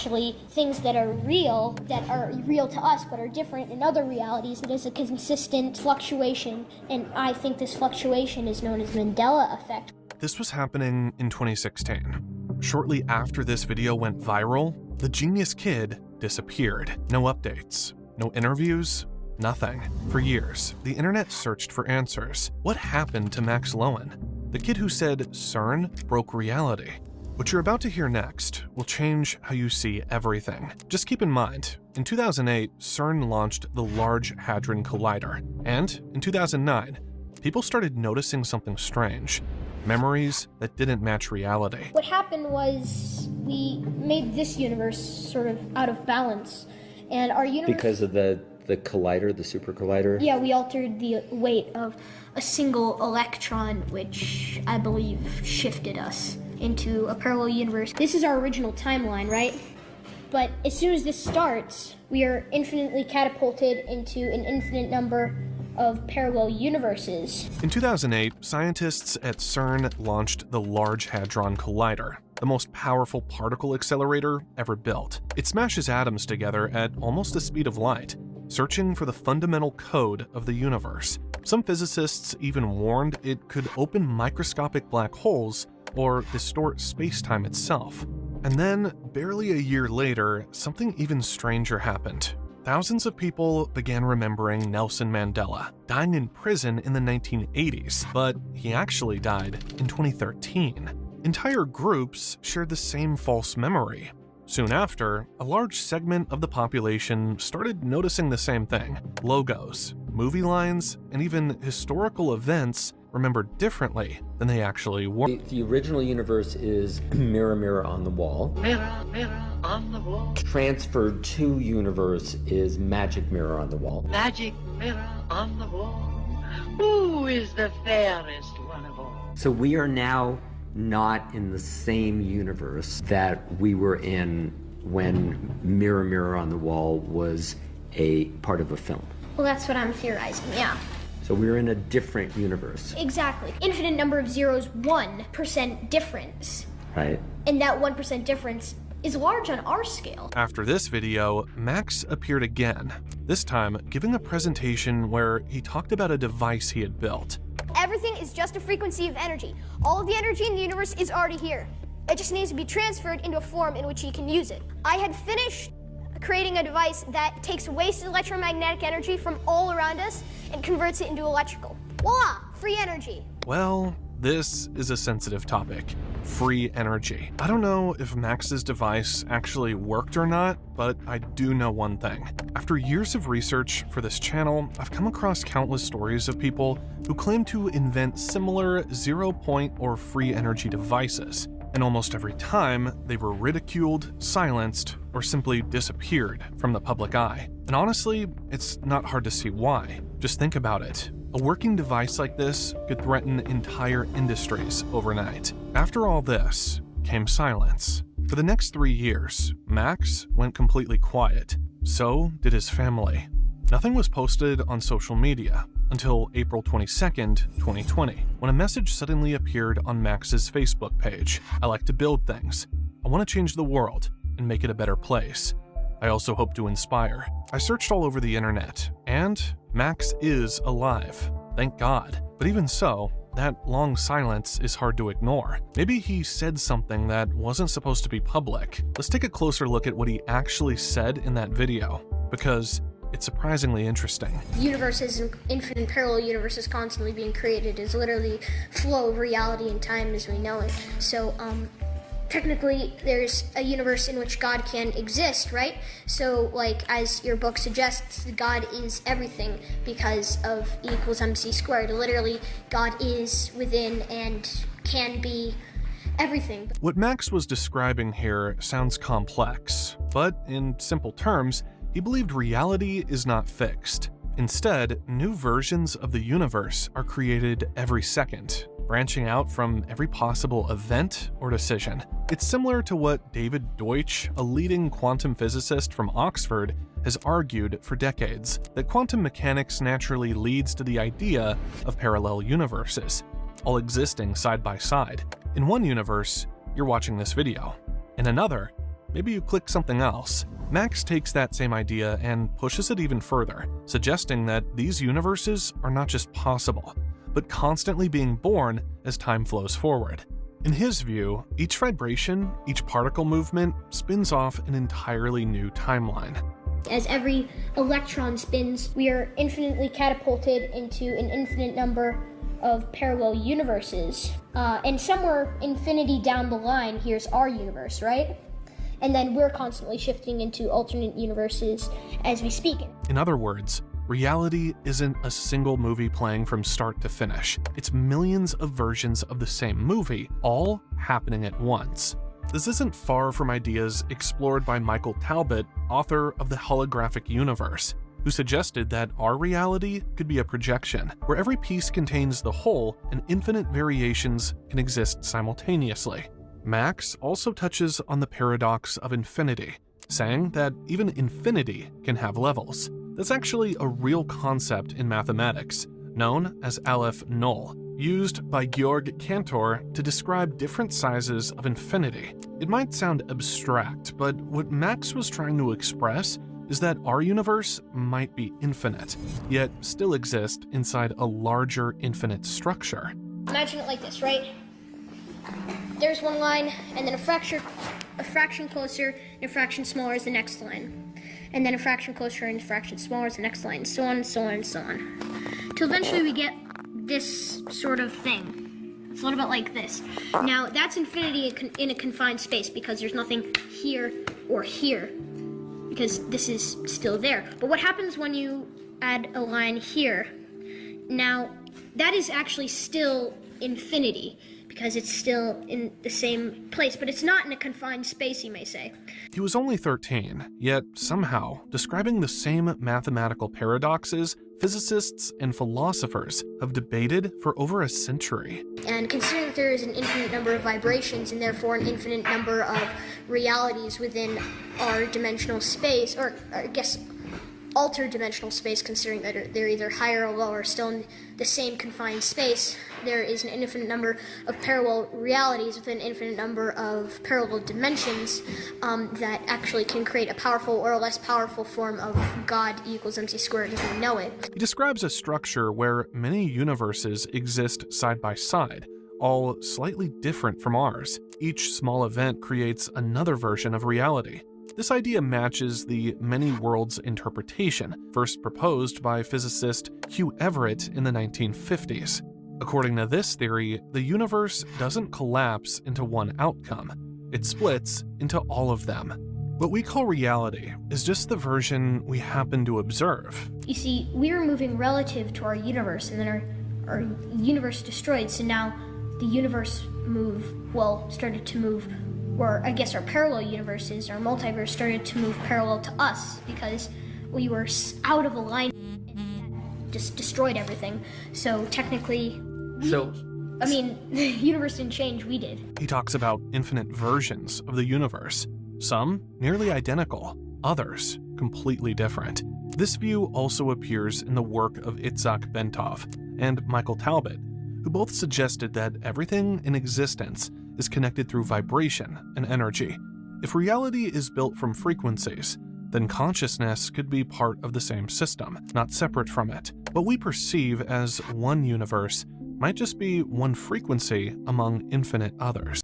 actually things that are real to us but are different in other realities. It is a consistent fluctuation, and I think this fluctuation is known as Mandela Effect. This was happening in 2016. Shortly after this video went viral, the genius kid disappeared. No updates, no interviews, nothing. For years, the internet searched for answers. What happened to Max Lowen, the kid who said CERN broke reality? What you're about to hear next will change how you see everything. Just keep in mind, in 2008, CERN launched the Large Hadron Collider, and in 2009, people started noticing something strange. Memories that didn't match reality. What happened was we made this universe sort of out of balance, and our universe... Because of the collider, the super collider? Yeah, we altered the weight of a single electron, which I believe shifted us into a parallel universe. This is our original timeline, right? But as soon as this starts, we are infinitely catapulted into an infinite number of parallel universes. In 2008, scientists at CERN launched the Large Hadron Collider, the most powerful particle accelerator ever built. It smashes atoms together at almost the speed of light, searching for the fundamental code of the universe. Some physicists even warned it could open microscopic black holes or distort space-time itself. And then, barely a year later, something even stranger happened. Thousands of people began remembering Nelson Mandela, dying in prison in the 1980s, but he actually died in 2013. Entire groups shared the same false memory. Soon after, a large segment of the population started noticing the same thing. Logos, movie lines, and even historical events remembered differently than they actually were. The original universe is mirror, mirror on the wall. Mirror, mirror on the wall. Transferred to universe is magic mirror on the wall. Magic mirror on the wall. Who is the fairest one of all? So we are now not in the same universe that we were in when Mirror, Mirror on the Wall was a part of a film. Well, that's what I'm theorizing, yeah. So we're in a different universe. Exactly. Infinite number of zeros, 1% difference. Right. And that 1% difference is large on our scale. After this video, Max appeared again, this time giving a presentation where he talked about a device he had built. Everything is just a frequency of energy. All of the energy in the universe is already here. It just needs to be transferred into a form in which you can use it. I had finished creating a device that takes wasted electromagnetic energy from all around us and converts it into electrical. Voila! Free energy. Well, this is a sensitive topic. Free energy. I don't know if Max's device actually worked or not, but I do know one thing. After years of research for this channel, I've come across countless stories of people who claim to invent similar zero-point or free energy devices. And almost every time, they were ridiculed, silenced, or simply disappeared from the public eye. And honestly, it's not hard to see why. Just think about it. A working device like this could threaten entire industries overnight. After all this came silence. For the next 3 years, Max went completely quiet. So did his family. Nothing was posted on social media until April 22nd, 2020, when a message suddenly appeared on Max's Facebook page. I like to build things. I want to change the world and make it a better place. I also hope to inspire. I searched all over the internet, and Max is alive. Thank God. But even so, that long silence is hard to ignore. Maybe he said something that wasn't supposed to be public. Let's take a closer look at what he actually said in that video, because it's surprisingly interesting. Universes and infinite parallel universes constantly being created is literally flow of reality and time as we know it. So, technically, there's a universe in which God can exist, right? So, like, as your book suggests, God is everything because of E equals MC squared. Literally, God is within and can be everything. What Max was describing here sounds complex, but in simple terms, he believed reality is not fixed. Instead, new versions of the universe are created every second, branching out from every possible event or decision. It's similar to what David Deutsch, a leading quantum physicist from Oxford, has argued for decades, that quantum mechanics naturally leads to the idea of parallel universes, all existing side by side. In one universe, you're watching this video. In another, maybe you click something else. Max takes that same idea and pushes it even further, suggesting that these universes are not just possible, but constantly being born as time flows forward. In his view, each vibration, each particle movement spins off an entirely new timeline. As every electron spins, we are infinitely catapulted into an infinite number of parallel universes. And somewhere infinity down the line, here's our universe, right? And then we're constantly shifting into alternate universes as we speak. In other words, reality isn't a single movie playing from start to finish. It's millions of versions of the same movie, all happening at once. This isn't far from ideas explored by Michael Talbot, author of The Holographic Universe, who suggested that our reality could be a projection, where every piece contains the whole and infinite variations can exist simultaneously. Max also touches on the paradox of infinity, saying that even infinity can have levels. That's actually a real concept in mathematics, known as Aleph Null, used by Georg Cantor to describe different sizes of infinity. It might sound abstract, but what Max was trying to express is that our universe might be infinite, yet still exist inside a larger infinite structure. Imagine it like this, right? There's one line, and then a fraction closer, and a fraction smaller is the next line. And then a fraction closer and a fraction smaller is the next line, so on, so on, so on. Till eventually we get this sort of thing. It's a little bit like this. Now, that's infinity in a confined space because there's nothing here or here, because this is still there. But what happens when you add a line here? Now, that is actually still infinity, because it's still in the same place, but it's not in a confined space, you may say. He was only 13, yet somehow describing the same mathematical paradoxes physicists and philosophers have debated for over a century. And considering that there is an infinite number of vibrations and therefore an infinite number of realities within our dimensional space, or I guess altered dimensional space, considering that they're either higher or lower, still in the same confined space, there is an infinite number of parallel realities with an infinite number of parallel dimensions that actually can create a powerful or a less powerful form of God equals MC squared as we know it. He describes a structure where many universes exist side by side, all slightly different from ours. Each small event creates another version of reality. This idea matches the many worlds interpretation first proposed by physicist Hugh Everett in the 1950s. According to this theory, the universe doesn't collapse into one outcome. It splits into all of them. What we call reality is just the version we happen to observe. You see, we were moving relative to our universe, and then our universe destroyed, so now the universe started to move, or I guess our parallel universes, our multiverse started to move parallel to us because we were out of alignment and just destroyed everything. So technically, the universe didn't change, we did. He talks about infinite versions of the universe, some nearly identical, others completely different. This view also appears in the work of Itzhak Bentov and Michael Talbot, who both suggested that everything in existence is connected through vibration and energy. If reality is built from frequencies, then consciousness could be part of the same system, not separate from it. What we perceive as one universe might just be one frequency among infinite others.